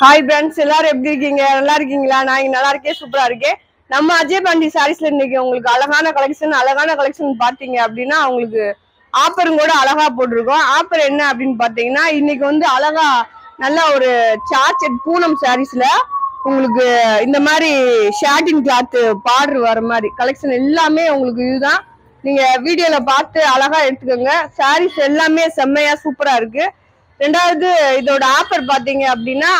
Hi friends, எல்லாரும் எப்படி இருக்கீங்க? நல்லா இருக்கீங்களா? நான் இங்க நல்லா இருக்கேன், சூப்பரா இருக்கேன். நம்ம அஜய் பாண்டி சாரீஸ்ல இன்னைக்கு உங்களுக்கு அழகான கலெக்ஷன் பாத்தீங்க அப்படின்னா உங்களுக்கு ஆஃபரும் கூட அழகா போட்டிருக்கோம். ஆஃபர் என்ன அப்படின்னு பாத்தீங்கன்னா இன்னைக்கு வந்து அழகா நல்ல ஒரு சார்ஜெட் பூனம் சாரீஸ்ல உங்களுக்கு இந்த மாதிரி ஷாட்டின் கிளாத் பார்டர் வர மாதிரி கலெக்ஷன் எல்லாமே உங்களுக்கு இதுதான். நீங்க வீடியோல பார்த்து அழகா எடுத்துக்கோங்க. சாரீஸ் எல்லாமே செம்மையா சூப்பரா இருக்கு. ரெண்டாவது இதோட ஆஃபர் பாத்தீங்க அப்படின்னா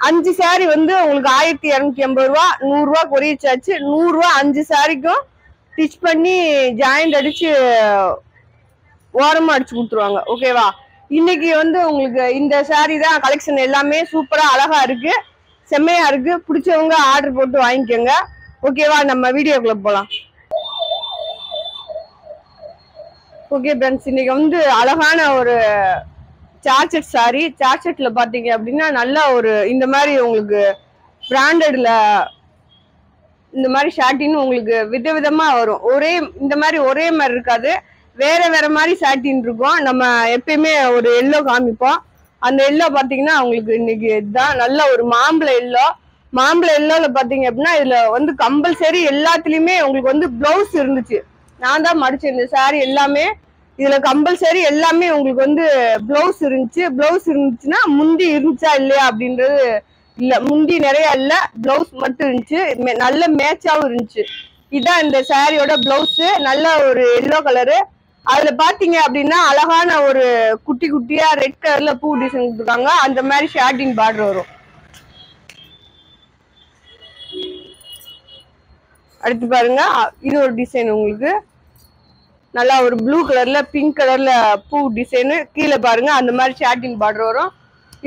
5 சாரி வந்து உங்களுக்கு 1280 ரூபா, 100 ரூபா கொரியர் சார்ஜ், 100 ரூபா 5 சாரிக்கும் ஸ்டிச் பண்ணி ஜாயிண்ட் அடிச்சு ஓரமா அடிச்சு கொடுத்துருவாங்க. ஓகேவா? இன்னைக்கு வந்து உங்களுக்கு இந்த சாரி தான் கலெக்ஷன் எல்லாமே சூப்பரா அழகா இருக்கு, செம்மையா இருக்கு. பிடிச்சவங்க ஆர்டர் போட்டு வாங்கிக்கோங்க. ஓகேவா? நம்ம வீடியோக்குள்ள போலாம். ஓகே ஃப்ரெண்ட்ஸ், இன்னைக்கு வந்து அழகான ஒரு சார்ஜெட் சாரி. சார்ஜெட்ல பாத்தீங்க அப்படின்னா நல்ல ஒரு இந்த மாதிரி உங்களுக்கு பிராண்டட்ல இந்த மாதிரி ஷாட்டின் உங்களுக்கு விதவிதமா வரும். இந்த மாதிரி ஒரே மாதிரி இருக்காது, வேற வேற மாதிரி ஷாட்டின் இருக்கும். நம்ம எப்பயுமே ஒரு எல்லோ காமிப்போம். அந்த எல்லோ பாத்தீங்கன்னா உங்களுக்கு இன்னைக்கு இதுதான் நல்ல ஒரு மாம்பழ எல்லோல பாத்தீங்க அப்படின்னா இதுல வந்து கம்பல்சரி எல்லாத்துலயுமே உங்களுக்கு வந்து பிளவுஸ் இருந்துச்சு. நான் தான் மடிச்சேன் இந்த சாரி எல்லாமே. இதுல கம்பல்சரி எல்லாமே உங்களுக்கு வந்து பிளவுஸ் இருந்துச்சுன்னா முந்தி இருந்துச்சா இல்லையா அப்படின்றது இல்ல. முந்தி நிறைய இல்ல, பிளவுஸ் மட்டும் இருந்துச்சு. நல்ல மேட்சாவும் இருந்துச்சு. இதான் இந்த சாரியோட பிளவுஸ், நல்ல ஒரு எல்லோ கலரு. அதுல பாத்தீங்க அப்படின்னா அழகான ஒரு குட்டி குட்டியா ரெட் கலர்ல பூ டிசைன் கொடுத்துருக்காங்க. அந்த மாதிரி ஷாட்டின் பார்டர் வரும். அடுத்து பாருங்க, இது ஒரு டிசைன் உங்களுக்கு நல்லா ஒரு ப்ளூ கலர்ல பிங்க் கலர்ல பூ டிசைனு. கீழே பாருங்க அந்த மாதிரி ஷாட்டின் பார்டர் வரும்.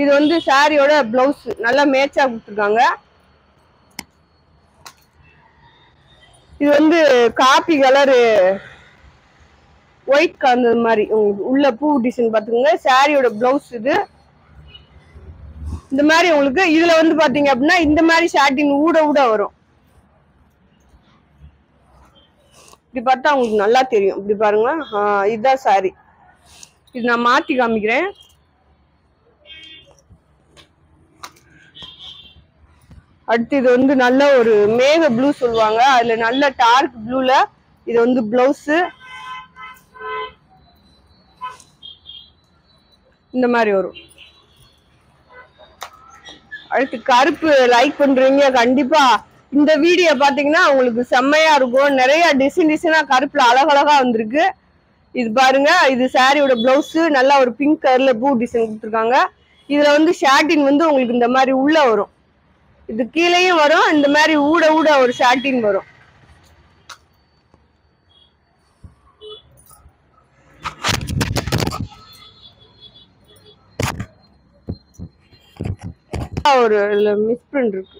இது வந்து சாரியோட பிளவுஸ் நல்லா மேட்சா கொடுத்துருக்காங்க. இது வந்து காப்பி கலரு ஒயிட் கலந்தது மாதிரி உங்களுக்கு உள்ள பூ டிசைன் பாத்துக்கோங்க. சாரியோட பிளவுஸ் இது. இந்த மாதிரி உங்களுக்கு இதுல வந்து பாத்தீங்க அப்படின்னா இந்த மாதிரி ஷாட்டின் ஊட வரும். இப்படி பார்த்தா உங்களுக்கு நல்லா தெரியும். இப்படி பாருங்க, இதுதான் சாரி. இது நான் மாத்தி காமிக்கிறேன். அடுத்து இது வந்து நல்ல ஒரு மேக ப்ளூ சொல்லுவாங்க, அதுல நல்ல டார்க் ப்ளூல இது வந்து பிளவுஸ் இந்த மாதிரி வரும். அடுத்து கருப்பு லைக் பண்றீங்க கண்டிப்பா இந்த வீடியோ பாத்தீங்கன்னா உங்களுக்கு செம்மையா இருக்கும். நிறைய டிசைனா கருப்புல அழகழகா வந்திருக்கு. இது பாருங்க, இது சாரியோட பிளவுஸ் நல்லா ஒரு பிங்க் கலர்ல பூ டிசைன் கொடுத்துருக்காங்க. இதுல வந்து ஷாட்டின் வந்து உங்களுக்கு இந்த மாதிரி உள்ள வரும். இது கீழேயும் வரும், இந்த மாதிரி ஊட ஒரு ஷாட்டின் வரும். ஒரு மிஸ் பிரிண்ட் இருக்கு.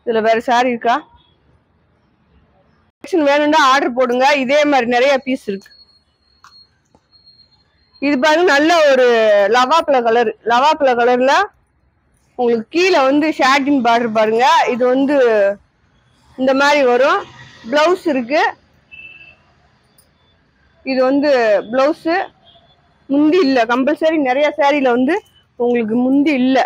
இதுல வேற சாரி இருக்கா? வேணும்னா ஆர்டர் போடுங்க. இதே மாதிரி நிறைய பீஸ் இருக்கு. இது பாருங்க, நல்ல ஒரு லவாப்பழ கலர்ல உங்களுக்கு கீழே வந்து ஷாட்டின் பார்டர் பாருங்க. இது வந்து இந்த மாதிரி வரும். பிளவுஸ் இருக்கு. இது வந்து பிளவுஸ் முந்தி இல்ல, கம்பல்சரி நிறைய சாரியில வந்து உங்களுக்கு முந்தி இல்ல.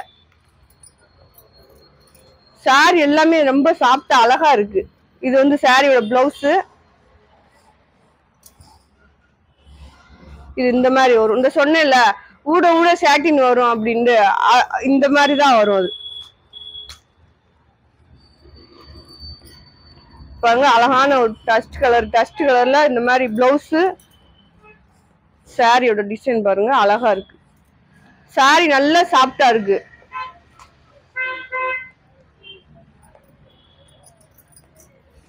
சாரி எல்லாமே ரொம்ப சாஃப்டா அழகா இருக்கு. இது வந்து சாரியோட பிளவுஸ். இது இந்த மாதிரி வரும். இந்த சொன்னேன்ல ஊட ஷாட்டின் வரும் அப்படின்னு, இந்த மாதிரி தான் வரும். அது பாருங்க, அழகான ஒரு டஸ்ட் கலர்ல இந்த மாதிரி பிளவுஸ். சாரியோட டிசைன் பாருங்க அழகா இருக்கு. சாரி நல்லா சாஃப்டா இருக்கு.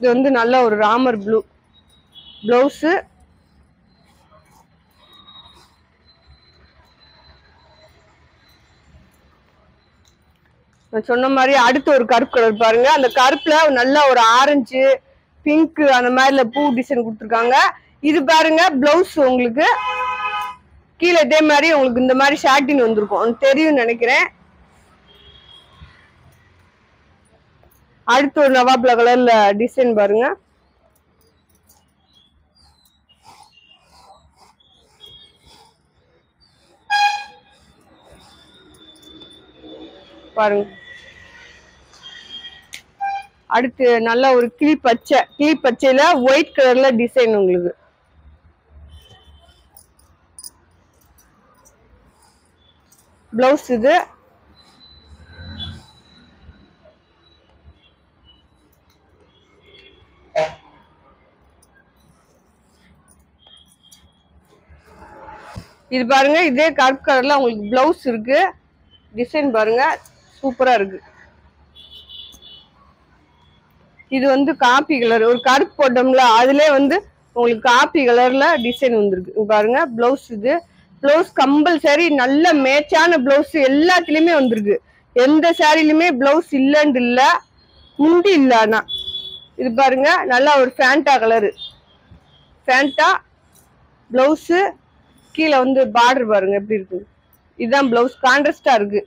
இது வந்து நல்ல ஒரு ராமர் ப்ளூ பிளவுஸ். நான் சொன்ன மாதிரி அடுத்து ஒரு கருப்பு கலர் பாருங்க. அந்த கருப்புல நல்ல ஒரு ஆரஞ்சு பிங்க் அந்த மாதிரில பூ டிசைன் கொடுத்துருக்காங்க. இது பாருங்க பிளவுஸ் உங்களுக்கு கீழே இதே மாதிரி உங்களுக்கு இந்த மாதிரி ஷாட்டின் வந்திருக்கும், தெரியும் நினைக்கிறேன். அடுத்து ஒரு நவாப்ல கலர்ல டிசைன் பாருங்க. பாருங்க அடுத்து நல்ல ஒரு கிளி பச்சையில ஒயிட் கலர்ல டிசைன் உங்களுக்கு. பிளவுஸ் இது. இது பாருங்க, இதே கருப்பு கலர்ல உங்களுக்கு பிளவுஸ் இருக்கு. டிசைன் பாருங்க, சூப்பரா இருக்கு. இது வந்து காப்பி கலர், ஒரு கருப்பு போட்டோம்ல அதுல வந்து உங்களுக்கு காப்பி கலர்ல டிசைன் வந்திருக்கு பாருங்க. பிளவுஸ் இது. பிளவுஸ் கம்பல்சரி நல்ல மேட்சான பிளவுஸ் எல்லாத்துலயுமே வந்திருக்கு. எந்த சாரிலுமே பிளவுஸ் இல்லன்னு இல்ல, முந்தி இல்ல. ஆனா இது பாருங்க, நல்லா ஒரு ஃபேண்டா கலரு, ஃபேண்டா பிளவுஸ். கீழே வந்து பார்டர் பாருங்க எப்படி இருக்கு. இதுதான் பிளவுஸ், கான்ட்ராஸ்டா இருக்கு.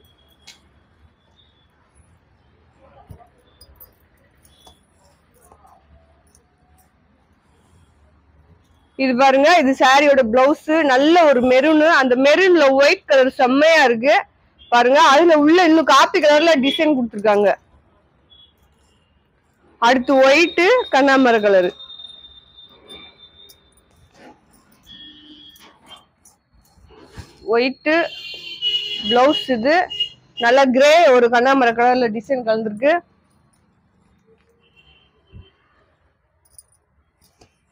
இது பாருங்க, இது சாரியோட பிளவுஸ். நல்ல ஒரு மெரூனு, அந்த மெரூன்ல ஒயிட் கலர் செம்மையா இருக்கு பாருங்க. அதுல உள்ள இன்னும் காப்பி கலர்ல டிசைன் கொடுத்துருக்காங்க. அடுத்து ஒயிட்டு கண்ணாமர கலரு. ஒயிட்டு பிளவுஸ் இது. நல்ல கிரே ஒரு கண்ணாமர கலர்ல டிசைன் கலந்துருக்கு.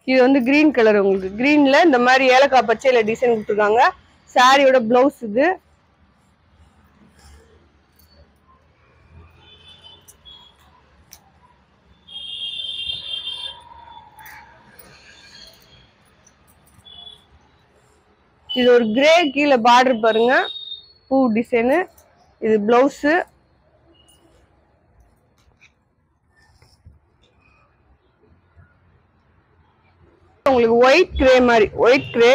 இது வந்து கிரீன் கலர், உங்களுக்கு கிரீன்ல இந்த மாதிரி ஏலக்காய் பச்சையில டிசைன் கொடுத்துருக்காங்க. சாரியோட பிளவுஸ் இது. இது ஒரு கிரே, கீழே பார்டர் பாருங்க, பூ டிசைனு. இது பிளவுஸ். உங்களுக்கு ஒயிட் கிரே மாதிரி, ஒயிட் கிரே.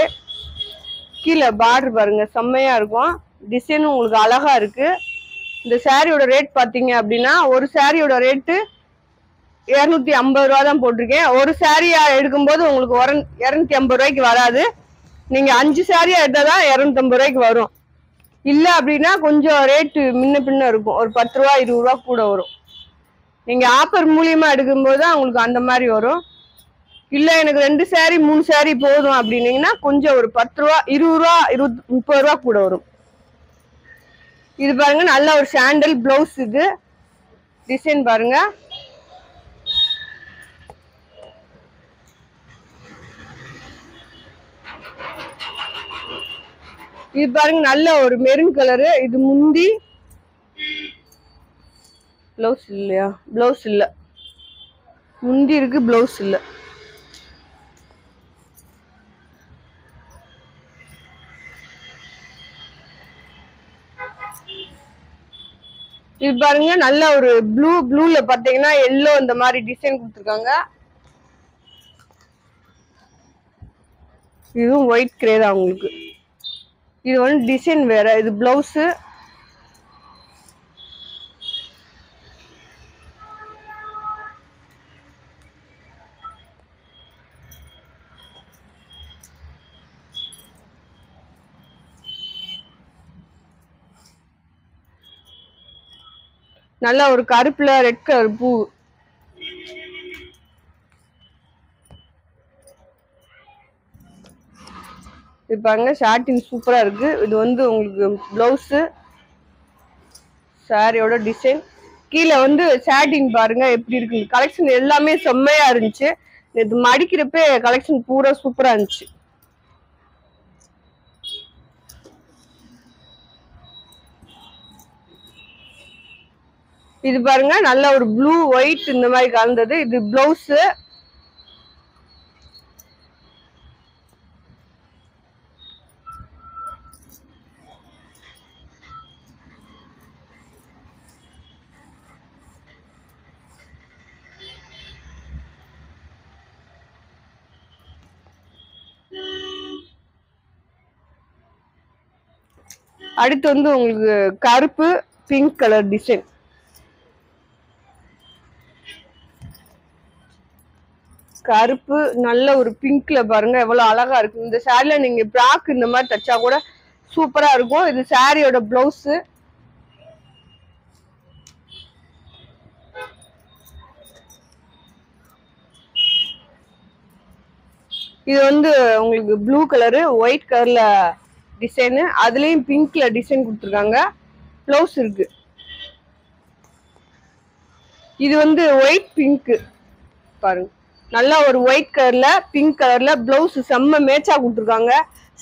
கீழே பார்டர் பாருங்க, செம்மையா இருக்கும். டிசைனும் உங்களுக்கு அழகா இருக்கு. இந்த சாரியோட ரேட் பாத்தீங்க அப்படின்னா, ஒரு சாரியோட ரேட்டு 250 ரூபா தான் போட்டிருக்கேன். ஒரு சாரியா எடுக்கும்போது உங்களுக்கு 250 ரூபாய்க்கு வராது. நீங்க 5 சாரியா எடுத்தாதான் 250 ரூபாய்க்கு வரும். இல்ல அப்படின்னா கொஞ்சம் ரேட்டு முன்ன பின்ன இருக்கும், ஒரு 10 ரூபா 20 ரூபா கூட வரும். நீங்க ஆஃபர் மூலியமா எடுக்கும்போது தான் உங்களுக்கு அந்த மாதிரி வரும். இல்ல எனக்கு 2 சாரி 3 சாரி போதும் அப்படின்னீங்கன்னா கொஞ்சம் ஒரு 10 ரூபா 20 ரூபா 30 ரூபா கூட வரும். இது பாருங்க, நல்ல ஒரு சாண்டல் பிளவுஸ் இது. டிசைன் பாருங்க. இது பாருங்க, நல்ல ஒரு மெரூன் கலரு. இது முந்தி. பிளவுஸ் இல்லையா? பிளவுஸ் இல்ல, முந்தி இருக்கு, பிளவுஸ் இல்ல. இது பாருங்க, நல்ல ஒரு ப்ளூல பாத்தீங்கன்னா எல்லோ இந்த மாதிரி டிசைன் கொடுத்துருக்காங்க. இதுவும் ஒயிட் கிரே தான் உங்களுக்கு. இது வந்து டிசைன் வேற. இது பிளவுஸ். நல்ல ஒரு கருப்புல ரெட் கலர் பூ. இது பாருங்க, ஷார்ட்டின் சூப்பரா இருக்கு. இது வந்து உங்களுக்கு பிளவுஸ், சாரியோட டிசைன். கீழே வந்து ஷார்ட்டின் பாருங்க எப்படி இருக்கு. கலெக்ஷன் எல்லாமே செம்மையா இருந்துச்சு. இது மடிக்கிறப்ப கலெக்ஷன் பூரா சூப்பரா இருந்துச்சு. இது பாருங்க, நல்ல ஒரு ப்ளூ ஒயிட் இந்த மாதிரி கலந்தது. இது பிளவுஸ். அடுத்து வந்து உங்களுக்கு கருப்பு பிங்க் கலர் டிசைன். கருப்பு நல்ல ஒரு பிங்க்ல பாருங்க எவ்வளவு அழகா இருக்கு. இந்த சாரில நீங்க பிராக் இந்த மாதிரி தச்சா கூட சூப்பரா இருக்கும். இது சாரியோட பிளவுஸ். இது வந்து உங்களுக்கு ப்ளூ கலரு ஒயிட் கலர்ல டிசைனு, அதுலயும் பிங்க்ல டிசைன் கொடுத்துருக்காங்க. ப்ளவுஸ் இருக்கு. இது வந்து ஒயிட் பிங்க் பாருங்க, நல்லா ஒரு ஒயிட் கலர்ல பிங்க் கலர்ல பிளவுஸ் செம்ம மேட்சா கொடுத்துருக்காங்க.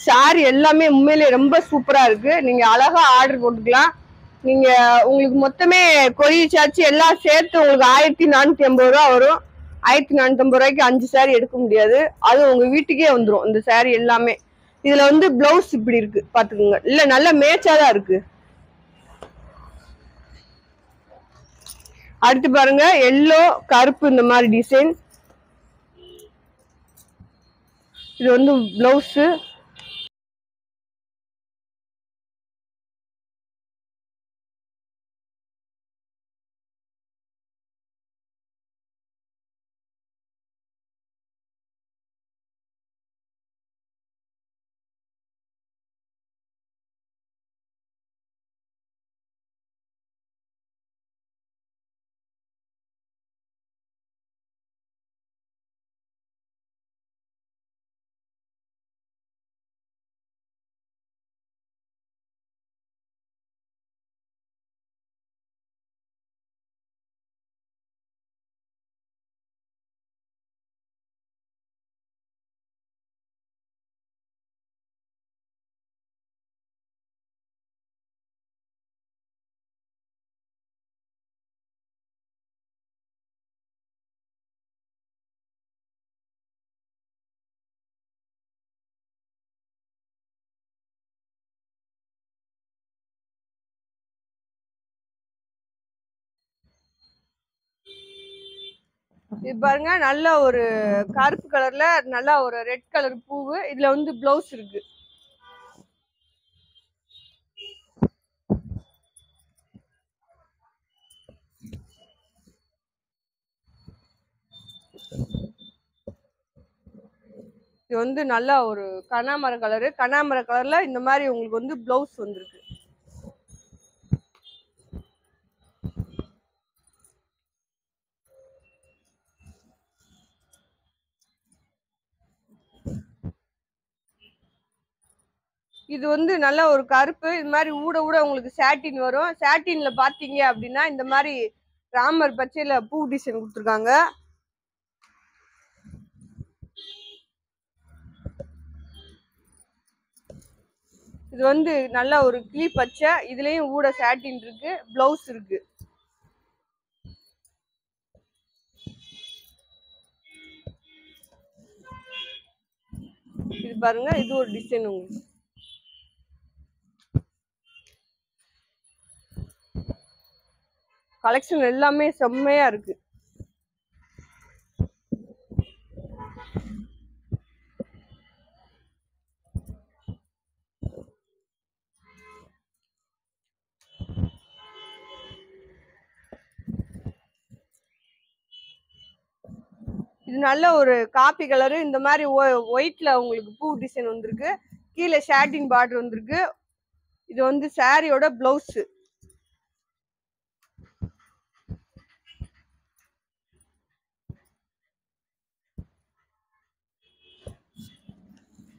சாரி எல்லாமே உண்மையிலே ரொம்ப சூப்பரா இருக்கு. நீங்க அழகா ஆர்டர் போட்டுக்கலாம். நீங்க உங்களுக்கு மொத்தமே கொரியர் சார்ஜ் எல்லாம் சேர்த்து உங்களுக்கு 1450 ரூபா வரும். 1450 ரூபாய்க்கு 5 சாரி எடுக்க முடியாது. அது உங்க வீட்டுக்கே வந்துடும் இந்த சாரி எல்லாமே. இதுல வந்து பிளவுஸ் இப்படி இருக்கு பாத்துக்கோங்க. இல்ல நல்ல மேட்சா தான் இருக்கு. அடுத்து பாருங்க, எல்லோ கருப்பு இந்த மாதிரி டிசைன். இது வந்து பிளவுஸ். இது பாருங்க, நல்ல ஒரு கருப்பு கலர்ல நல்லா ஒரு ரெட் கலர் பூவு. இதுல வந்து பிளவுஸ் இருக்கு. இது வந்து நல்லா ஒரு கனாமர கலரு. கனாமர கலர்ல இந்த மாதிரி உங்களுக்கு வந்து பிளவுஸ் வந்திருக்கு. இது வந்து நல்ல ஒரு கருப்பு. இது மாதிரி ஊட ஊட உங்களுக்கு சாட்டின் வரும். சாட்டின்ல பாத்தீங்க அப்படின்னா இந்த மாதிரி ராமர் பச்சையில பூ டிசைன் கொடுத்துருக்காங்க. இது வந்து நல்ல ஒரு கிளி பச்சை. இதுலயும் ஊட சாட்டின் இருக்கு, பிளவுஸ் இருக்கு. இது பாருங்க, இது ஒரு டிசைன். உங்களுக்கு கலெக்ஷன் எல்லாமே செம்மையா இருக்கு. இது நல்ல ஒரு காப்பி கலரு. இந்த மாதிரி ஒயிட்ல உங்களுக்கு பூ டிசைன் வந்திருக்கு. கீழே ஷாட்டின் பார்டர் வந்திருக்கு. இது வந்து சாரியோட பிளவுஸ்.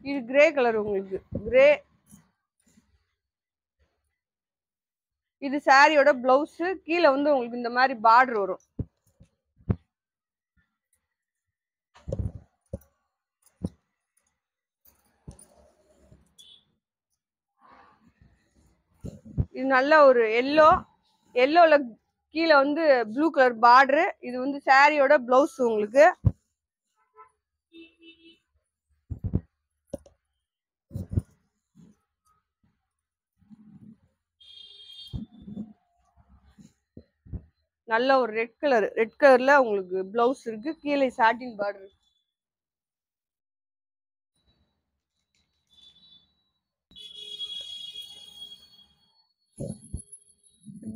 இது கிரே கலர், உங்களுக்கு கிரே. இது சாரியோட பிளவுஸ். கீழே வந்து உங்களுக்கு இந்த மாதிரி பார்டர் வரும். இது நல்ல ஒரு எல்லோ. எல்லோல கீழே வந்து ப்ளூ கலர் பார்டரு. இது வந்து சாரியோட பிளவுஸ் உங்களுக்கு. நல்ல ஒரு ரெட் கலர். ரெட் கலர்ல உங்களுக்கு பிளவுஸ் இருக்கு. கீழே சாட்டின் பார்டர்.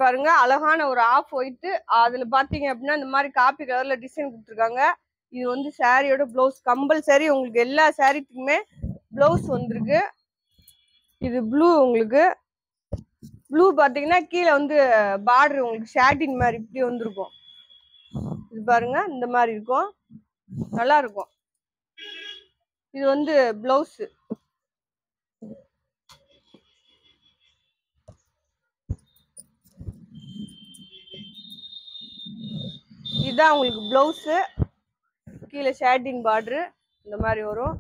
பாருங்க, அழகான ஒரு ஆஃப் ஒயிட். அதுல பாத்தீங்க அப்படின்னா இந்த மாதிரி காப்பி கலர்ல டிசைன் கொடுத்துருக்காங்க. இது வந்து சாரியோட பிளவுஸ். கம்பல்சரி உங்களுக்கு எல்லா சாரிக்குமே பிளவுஸ் வந்திருக்கு. இது ப்ளூ. உங்களுக்கு ப்ளூ பாத்தீங்கன்னா கீழே வந்து பார்டர் உங்களுக்கு ஷாட்டின் மாதிரி இப்படி வந்திருக்கும். இது பாருங்க, இந்த மாதிரி இருக்கும், நல்லா இருக்கும். இது வந்து பிளவுஸ். இதுதான் உங்களுக்கு பிளவுஸ். கீழே ஷேட்டின் பார்டர் இந்த மாதிரி வரும்.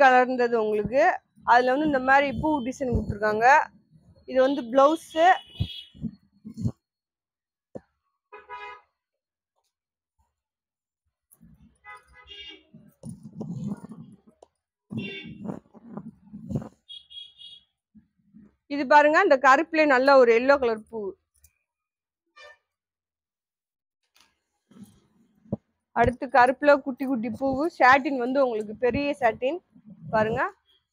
கலர்ந்தது உங்களுக்கு. அதுல வந்து இந்த மாதிரி பூ டிசைன் கொடுத்துருக்காங்க. இது வந்து பிளவுஸ். இது பாருங்க, இந்த கருப்புல நல்ல ஒரு எல்லோ கலர் பூ. அடுத்து கருப்புல குட்டி குட்டி பூவு. ஷாட்டின் வந்து உங்களுக்கு பெரிய ஷாட்டின் பாருங்க.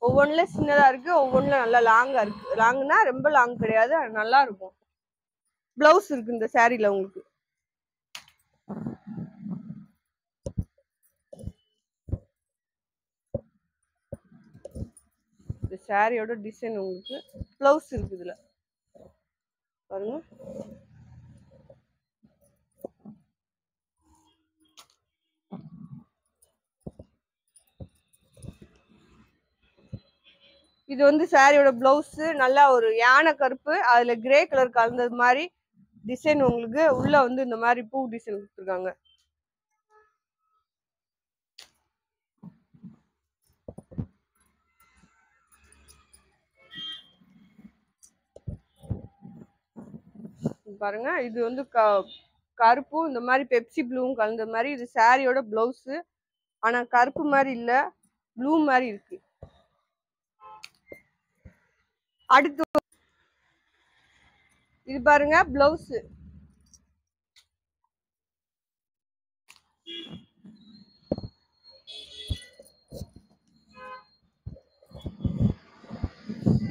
ஒவ்வொன்றுல சின்னதா இருக்கு, ஒவ்வொன்றுல நல்லா லாங்கா இருக்கு. லாங்குனா ரொம்ப லாங் கிடையாது, நல்லா இருக்கும். பிளவுஸ் இருக்கு இந்த சாரீல உங்களுக்கு. இந்த சாரியோட டிசைன் உங்களுக்கு பிளவுஸ் இருக்கு இதுல பாருங்க. இது வந்து சாரியோட பிளவுஸ். நல்லா ஒரு யானை கருப்பு, அதுல கிரே கலர் கலந்தது மாதிரி டிசைன் உங்களுக்கு. உள்ள வந்து இந்த மாதிரி பூ டிசைன் கொடுத்துருக்காங்க. பாருங்க, இது வந்து கருப்பும் இந்த மாதிரி பெப்சி ப்ளூவும் கலந்த மாதிரி. இது சாரியோட பிளவுஸ். ஆனா கருப்பு மாதிரி இல்ல, ப்ளூ மாதிரி இருக்கு. அடுத்து இது பாருங்க பிளவுஸ்.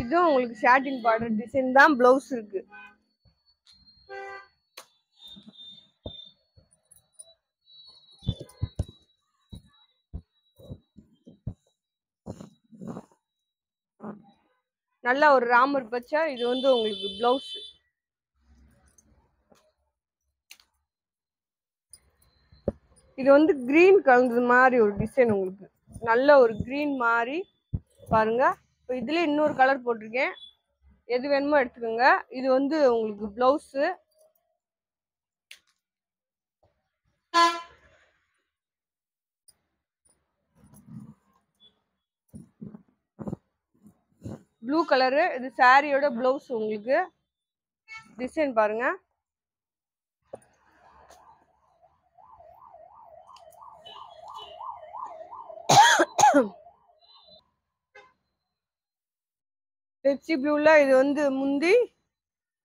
இதுவும் உங்களுக்கு ஷாட்டின் பார்டர் டிசைன் தான், பிளவுஸ் இருக்கு. நல்ல ஒரு ராமர் பச்சை. இது வந்து உங்களுக்கு பிளவுஸ். இது வந்து கிரீன் கலந்தது மாதிரி ஒரு டிசைன் உங்களுக்கு. நல்ல ஒரு கிரீன் மாதிரி பாருங்க. இப்போ இதுல இன்னொரு கலர் போட்டிருக்கேன், எது வேணுமோ எடுத்துக்கோங்க. இது வந்து உங்களுக்கு பிளவுஸ். Blue colour. இது சாரியோட பிளவுஸ் உங்களுக்கு. டிசைன் பாருங்க. பெப்சி ப்ளூல இது வந்து முந்தி,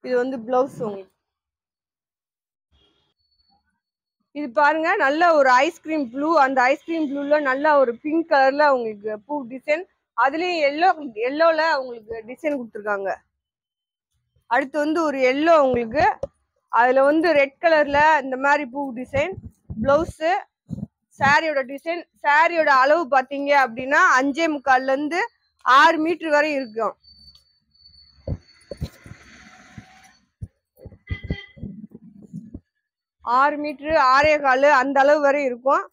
இது வந்து பிளவுஸ் உங்களுக்கு. இது பாருங்க, நல்ல ஒரு ஐஸ்கிரீம் ப்ளூ. அந்த ஐஸ்கிரீம் ப்ளூல நல்ல ஒரு பிங்க் கலர்ல உங்களுக்கு பூ டிசைன். அதுலயும் எல்லோல உங்களுக்கு டிசைன் கொடுத்துருக்காங்க. அடுத்து வந்து ஒரு எல்லோ உங்களுக்கு. அதுல வந்து ரெட் கலர்ல இந்த மாதிரி பூ டிசைன். பிளவுஸ். சாரியோட டிசைன். சாரியோட அளவு பாத்தீங்க அப்படின்னா 5.25 இருந்து 6 மீட்டர் வரை இருக்கும். ஆறு மீட்டரு 6.25 அந்த அளவு வரை இருக்கும்.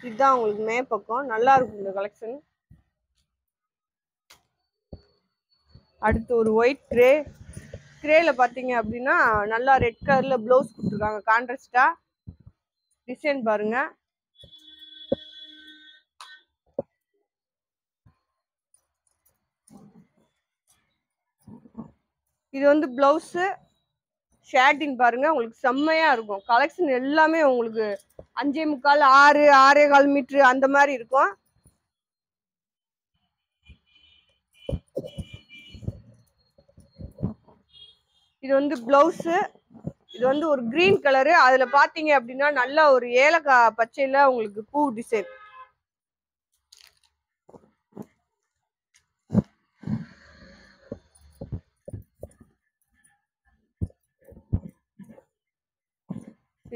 இதுதான் உங்களுக்கு மே பக்கம். நல்லா இருக்கும் இந்த கலெக்ஷன். அடுத்து ஒரு ஒயிட் கிரே. கிரேல பாத்தீங்க அப்படின்னா நல்லா ரெட் கலர்ல பிளவுஸ் கொடுத்துருக்காங்க. கான்ட்ராஸ்டா டிசைன் பாருங்க. இது வந்து பிளவுஸ். ஷாட்டின் பாருங்க, உங்களுக்கு செம்மையா இருக்கும். கலெக்ஷன் எல்லாமே உங்களுக்கு 5.25 6 6.25 மீட்டர் அந்த மாதிரி இருக்கும். இது வந்து பிளவுஸ். இது வந்து ஒரு கிரீன் கலரு. அதுல பாத்தீங்க அப்படின்னா நல்ல ஒரு ஏலக்காய் பச்சையில உங்களுக்கு பூ டிசைன்.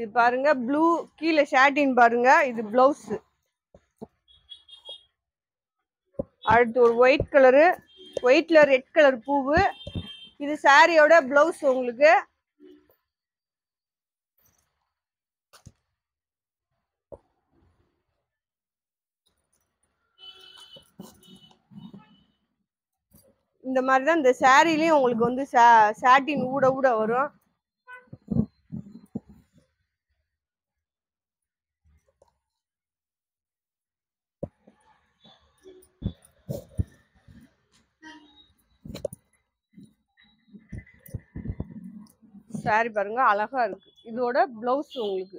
இது பாருங்க ப்ளூ, கீழே ஷாட்டின் பாருங்க, இது பிளவுஸ். அடுத்து ஒரு ஒயிட் கலரு, ஒயிட்ல ரெட் கலர் பூவு, இது சாரியோட பிளவுஸ் உங்களுக்கு. இந்த மாதிரி தான் இந்த சாரிலையும் உங்களுக்கு வந்து சாட்டின் ஊட ஊட வரும். சாரி பாருங்க அழகா இருக்கு. இதோட பிளவுஸ் உங்களுக்கு.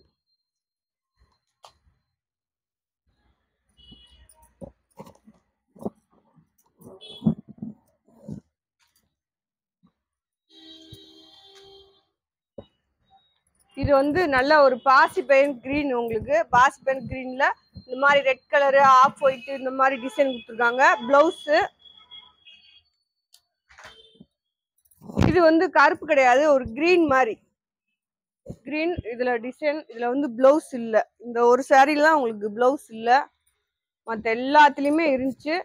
இது வந்து நல்ல ஒரு பாசி பெயின் கிரீன் உங்களுக்கு. பாசி பெயின் கிரீன்ல இந்த மாதிரி ரெட் கலரு, ஆஃப் ஒயிட் இந்த மாதிரி டிசைன் கொடுத்துருக்காங்க. பிளவுஸ் இது வந்து கருப்பு கிடையாது, ஒரு கிரீன் மாதிரி கிரீன். இதுல டிசைன், இதுல வந்து பிளவுஸ் இல்ல. இந்த ஒரு சாரில தான் உங்களுக்கு பிளவுஸ் இல்ல, மற்ற எல்லாத்துலயுமே இருந்துச்சு.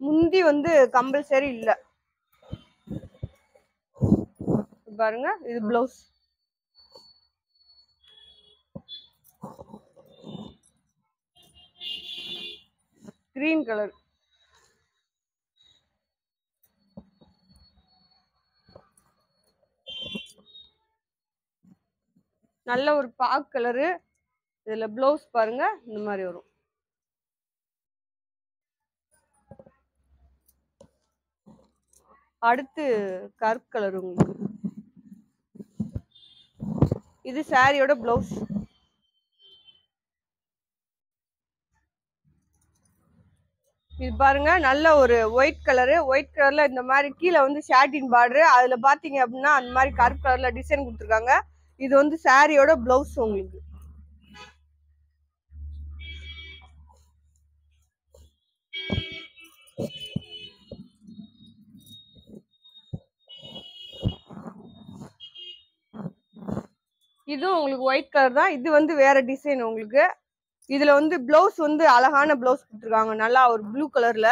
முந்தி வந்து கம்பல்சரி இல்ல. பாருங்க இது பிளவுஸ். Green colour. நல்ல ஒரு பாக் கலரு. இதுல பிளவுஸ் பாருங்க இந்த மாதிரி வரும். அடுத்து கருப்பு கலர் உங்களுக்கு. இது சாரியோட பிளவுஸ். இது பாருங்க நல்ல ஒரு ஒயிட் கலரு. ஒயிட் கலர்ல இந்த மாதிரி கீழே வந்து ஷாட்டின் பார்டரு, அதுல பாத்தீங்க அப்படின்னா அந்த மாதிரி கருப்பு கலர்ல டிசைன் கொடுத்துருக்காங்க. இது வந்து சாரியோட பிளவுஸ் உங்களுக்கு. இதுவும் உங்களுக்கு ஒயிட் கலர் தான். இது வந்து வேற டிசைன் உங்களுக்கு. இதுல வந்து பிளவுஸ் வந்து அழகான பிளவுஸ் கொடுத்துருக்காங்க, நல்லா ஒரு ப்ளூ கலர்ல.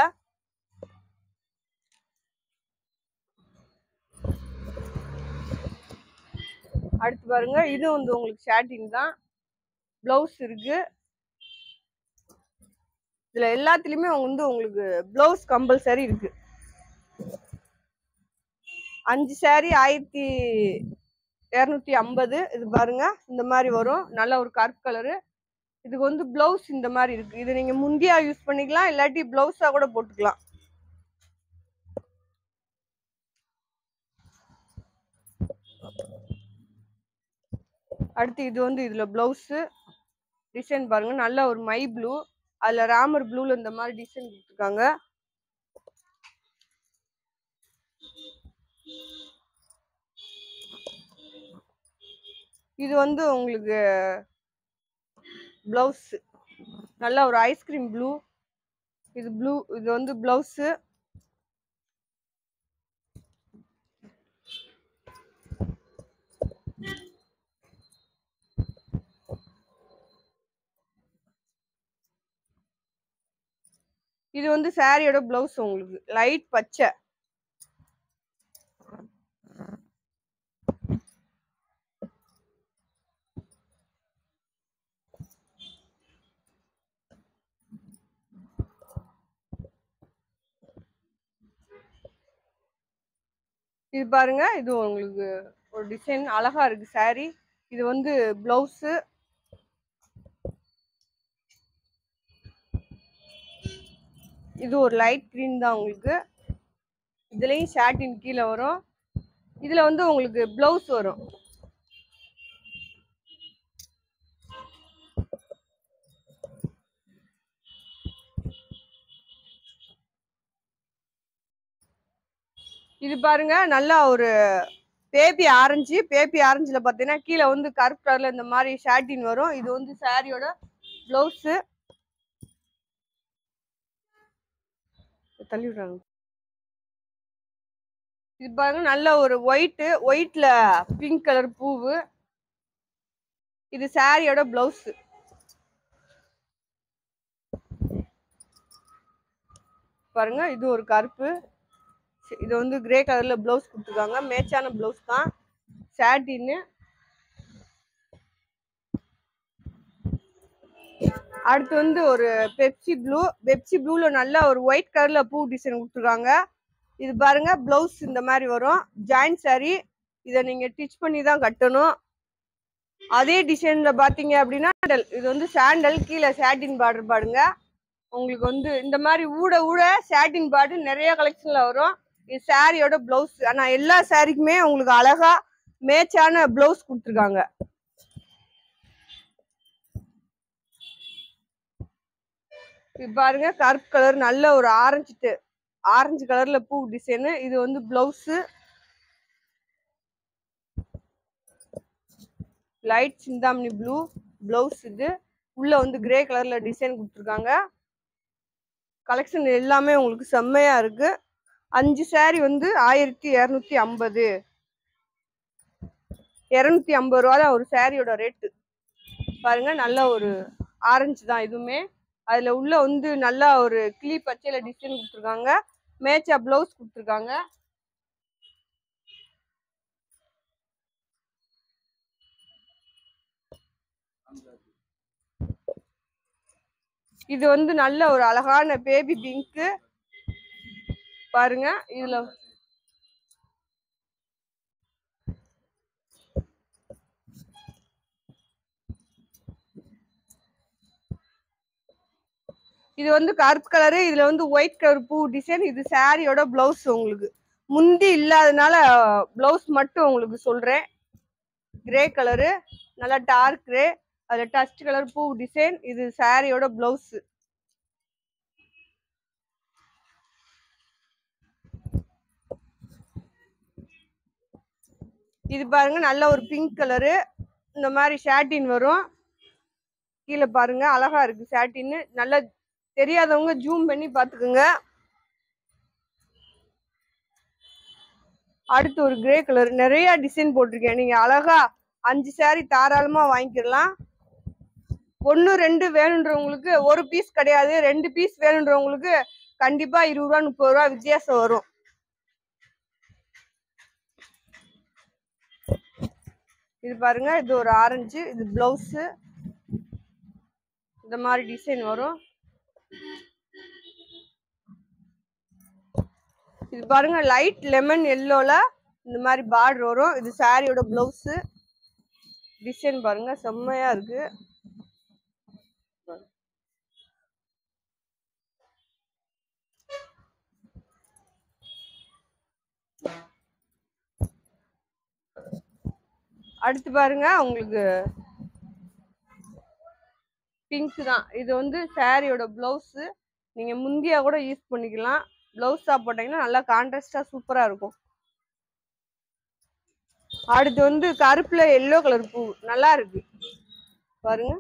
அடுத்து பாருங்க இது வந்து உங்களுக்கு ஷாட்டின் தான், பிளவுஸ் இருக்கு. இதுல எல்லாத்துலயுமே வந்து உங்களுக்கு பிளவுஸ் கம்பல்சரி இருக்கு. 5 சாரி 1250. இது பாருங்க இந்த மாதிரி வரும், நல்ல ஒரு கருப்பு கலரு. இதுக்கு வந்து பிளவுஸ் இந்த மாதிரி இருக்கு. இது நீங்க முந்தியா யூஸ் பண்ணிக்கலாம், இல்லாட்டி பிளவுஸா கூட போட்டுக்கலாம். அடுத்து இது வந்து இதுல பிளவுஸ் டிசைன் பாருங்க, நல்ல ஒரு மை ப்ளூ, அதுல ராமர் ப்ளூல இந்த மாதிரி டிசைன் கொடுத்துருக்காங்க. இது வந்து உங்களுக்கு பிளவுஸ் நல்ல ஒரு ஐஸ்கிரீம் ப்ளூ. இது ப்ளூ, இது வந்து பிளவுஸ். இது வந்து சாரியோட பிளவுஸ் உங்களுக்கு லைட் பச்சை. இது பாருங்க இது உங்களுக்கு ஒரு டிசைன் அழகா இருக்கு சாரி. இது வந்து பிளவுஸ். இது ஒரு லைட் கிரீன் தான் உங்களுக்கு. இதுலயும் ஷாட்டின் கீழே வரும். இதுல வந்து உங்களுக்கு பிளவுஸ் வரும். இது பாருங்க நல்லா ஒரு பேபி ஆரஞ்சு. பேபி ஆரஞ்சுல பாத்தீங்கன்னா கீழே வந்து கருப்பு கலர்ல இந்த மாதிரி ஷாட்டின் வரும். இது வந்து சாரியோட பிளவுஸ். தள்ளி விடுறாங்க. இது பாருங்க நல்ல ஒரு ஒயிட்ல பிங்க் கலர் பூவு. இது சாரியோட பிளவுஸ். பாருங்க, இது ஒரு கருப்பு, இது வந்து கிரே கலர்ல பிளவுஸ் கொடுத்துருக்காங்க. மேட்சான பிளவுஸ் தான், சாட்டின்னு. அடுத்து வந்து ஒரு பெப்சி ப்ளூ. பெப்சி ப்ளூல நல்ல ஒரு ஒயிட் கலர்ல பூ டிசைன் கொடுத்துருக்காங்க. இது பாருங்க, பிளவுஸ் இந்த மாதிரி வரும், ஜாயிண்ட் சாரி. இதை நீங்க ஸ்டிச் பண்ணி தான் கட்டணும். அதே டிசைன்ல பாத்தீங்க அப்படின்னா இது வந்து சாண்டல், கீழே சாட்டின் பார்டர் பாருங்க. உங்களுக்கு வந்து இந்த மாதிரி ஊட ஊட சாட்டின் பார்டர் நிறைய கலெக்ஷன்ல வரும். இது சாரியோட பிளவுஸ். ஆனா எல்லா சாரிக்குமே உங்களுக்கு அழகா மேட்சான பிளவுஸ் கொடுத்துருக்காங்க. இது பாருங்க, கருப்பு கலர், நல்ல ஒரு ஆரஞ்சு கலர்ல பூ டிசைனு. இது வந்து பிளவுஸ், லைட் சிந்தாமணி ப்ளூ பிளவுஸ். இது உள்ள வந்து கிரே கலர்ல டிசைன் கொடுத்துருக்காங்க. கலெக்ஷன் எல்லாமே உங்களுக்கு செம்மையா இருக்கு. 5 சாரி வந்து 1250. 250 ரூபா தான் ஒரு சாரியோட ரேட்டு. பாருங்க, நல்ல ஒரு ஆரஞ்சு தான் இதுவுமே. அதுல உள்ள வந்து நல்லா ஒரு கிளி பச்சையில டிசைன் கொடுத்துருக்காங்க. மேட்சா பிளவுஸ் கொடுத்துருக்காங்க. இது வந்து நல்ல ஒரு அழகான பேபி பிங்க். பாருங்க, இதுல இது வந்து கருப்பு கலரு, இதுல வந்து ஒயிட் கலர் பூ டிசைன். இது சாரியோட பிளவுஸ். உங்களுக்கு முந்தி இல்லாதனால பிளவுஸ் மட்டும் உங்களுக்கு சொல்றேன். கிரே கலரு, நல்லா டார்க் கிரே, அதுல டஸ்ட் கலர் பூ டிசைன். இது சாரியோட பிளவுஸ். இது பாருங்க, நல்ல ஒரு பிங்க் கலரு, இந்த மாதிரி ஷாட்டின் வரும். கீழே பாருங்க, அழகா இருக்கு ஷாட்டின். நல்லா தெரியாதவங்க ஜூம் பண்ணி பாத்துக்கோங்க. அடுத்து ஒரு கிரே கலர், நிறைய டிசைன் போட்டிருக்கேன். நீங்க அழகா 5 சாரி தாராளமா வாங்கிக்கலாம். 1 2 வேணுன்றவங்களுக்கு ஒரு பீஸ் கிடையாது, 2 பீஸ் வேணுன்றவங்களுக்கு கண்டிப்பா 20 ரூபா 30 ரூபா வித்தியாசம் வரும். இது பாருங்க, இது ஒரு ஆரஞ்சு, இது பிளவுஸ். இந்த மாதிரி டிசைன் வரும். இது பாருங்க, லைட் லெமன் எல்லோல இந்த மாதிரி பார்டர் வரும். இது சாரியோட பிளவுஸ். டிசைன் பாருங்க, செம்மையா இருக்கு. அடுத்து பாருங்க, உங்களுக்கு பிங்க் தான். இது வந்து சாரியோட பிளவுஸ். நீங்க முந்தியா கூட யூஸ் பண்ணிக்கலாம். பிளவுஸா போட்டீங்கன்னா நல்லா கான்ட்ராஸ்டா சூப்பரா இருக்கும். அடுத்து வந்து கருப்புல எல்லோ கலர் பூ, நல்லா இருக்கு பாருங்க.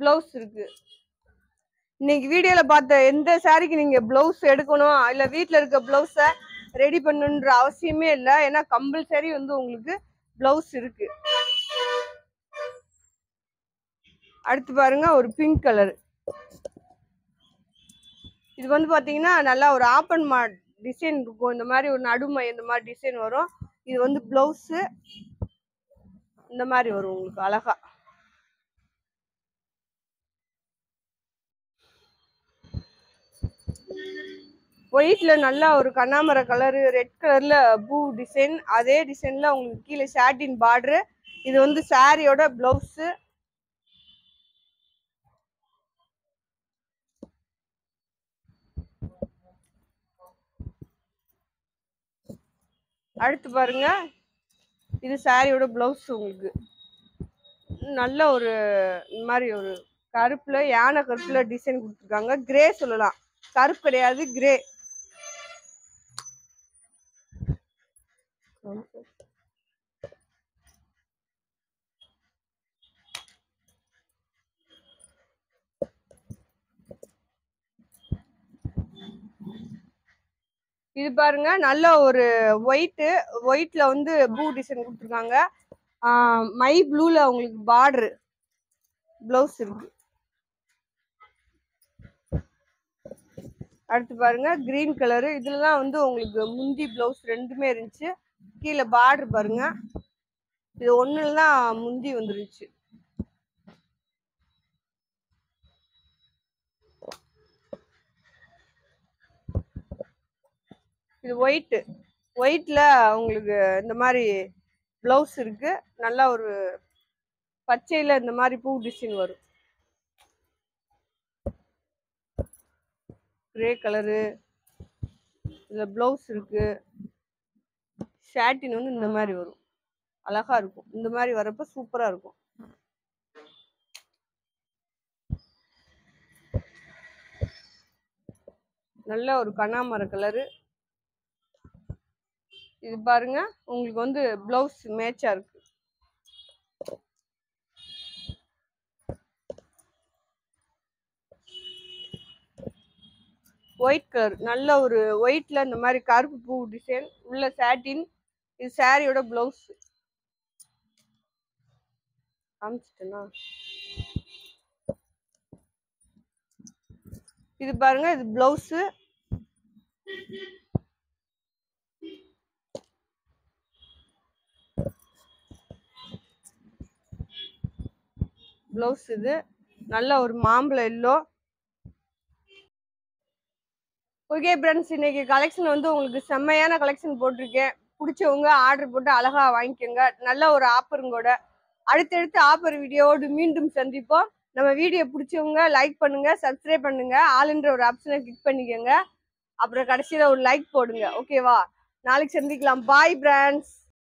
பிளவுஸ் இருக்கு. இன்னைக்கு வீடியோல பார்த்த எந்த சாரிக்கு நீங்க பிளவுஸ் எடுக்கணும் இல்ல வீட்டுல இருக்க பிளவுஸ ரெடி பண்ணுன்ற அவசியமே இல்லை. ஏன்னா கம்பல்சரி வந்து உங்களுக்கு பிளவுஸ் இருக்கு. அடுத்து பாருங்க, ஒரு பிங்க் கலர். இது வந்து பாத்தீங்கன்னா நல்லா ஒரு ஆப்பன் டிசைன் இருக்கும். இந்த மாதிரி ஒரு நடுமை இந்த மாதிரி டிசைன் வரும். இது வந்து பிளவுஸ் இந்த மாதிரி வரும் உங்களுக்கு அழகா. ஒயிட்ல நல்லா ஒரு கண்ணாமர கலரு, ரெட் கலர்ல பூ டிசைன். அதே டிசைன்ல உங்களுக்கு கீழே சாட்டின் பார்டரு. இது வந்து சாரியோட பிளவுஸ். அடுத்து பாருங்க, இது சாரியோட பிளவுஸ். உங்களுக்கு நல்ல ஒரு இந்த மாதிரி ஒரு கருப்புல யானை கருப்புல டிசைன் கொடுத்துருக்காங்க. கிரே சொல்லலாம், கருப்பு கிடையாது, கிரே. இது பாருங்க, நல்ல ஒரு ஒயிட்ல வந்து பூ டிசைன் கொடுத்துருக்காங்க. மை ப்ளூல உங்களுக்கு பார்டர் பிளவுஸ் இருக்கு. அடுத்து பாருங்க கிரீன் கலரு. இதுலதான் வந்து உங்களுக்கு முந்தி பிளவுஸ் ரெண்டுமே இருந்துச்சு. கீழே பார்டர் பாருங்க, இது ஒண்ணுலதான் முந்தி வந்துருச்சு. இது ஒயிட்ல உங்களுக்கு இந்த மாதிரி பிளவுஸ் இருக்கு. நல்லா ஒரு பச்சையில இந்த மாதிரி பூ டிசைன் வரும். கிரே கலரு இதுல பிளவுஸ் இருக்கு. ஷாட்டின் வந்து இந்த மாதிரி வரும், அழகா இருக்கும். இந்த மாதிரி வரப்ப சூப்பரா இருக்கும். நல்ல ஒரு கண்ணாமர கலரு. இது பாருங்க உங்களுக்கு வந்து பிளவுஸ் மேட்சா இருக்கு. ஒயிட் கலர், நல்ல ஒரு ஒயிட்ல இந்த மாதிரி கருப்பு பூ டிசைன் உள்ள சாட்டின். இது சாரியோட பிளவுஸ் காமிச்சிட்டேனா? இது பாருங்க, இது பிளவுஸ். பிளவுஸ் இது நல்ல ஒரு மாம்பழ எல்லோ. ஓகே ஃப்ரெண்ட்ஸ், இன்னைக்கு கலெக்ஷன் வந்து உங்களுக்கு செம்மையான கலெக்ஷன் போட்டிருக்கேன். பிடிச்சவங்க ஆர்டர் போட்டு அழகா வாங்கிக்கோங்க. நல்ல ஒரு ஆஃபருங்கூட. அடுத்தடுத்து ஆஃபர் வீடியோடு மீண்டும் சந்திப்போம். நம்ம வீடியோ பிடிச்சவங்க லைக் பண்ணுங்க, சப்ஸ்கிரைப் பண்ணுங்க, ஆளுன்ற ஒரு ஆப்ஷனை கிளிக் பண்ணிக்கோங்க. அப்புறம் கடைசியில ஒரு லைக் போடுங்க. ஓகேவா? நாளைக்கு சந்திக்கலாம். Bye friends.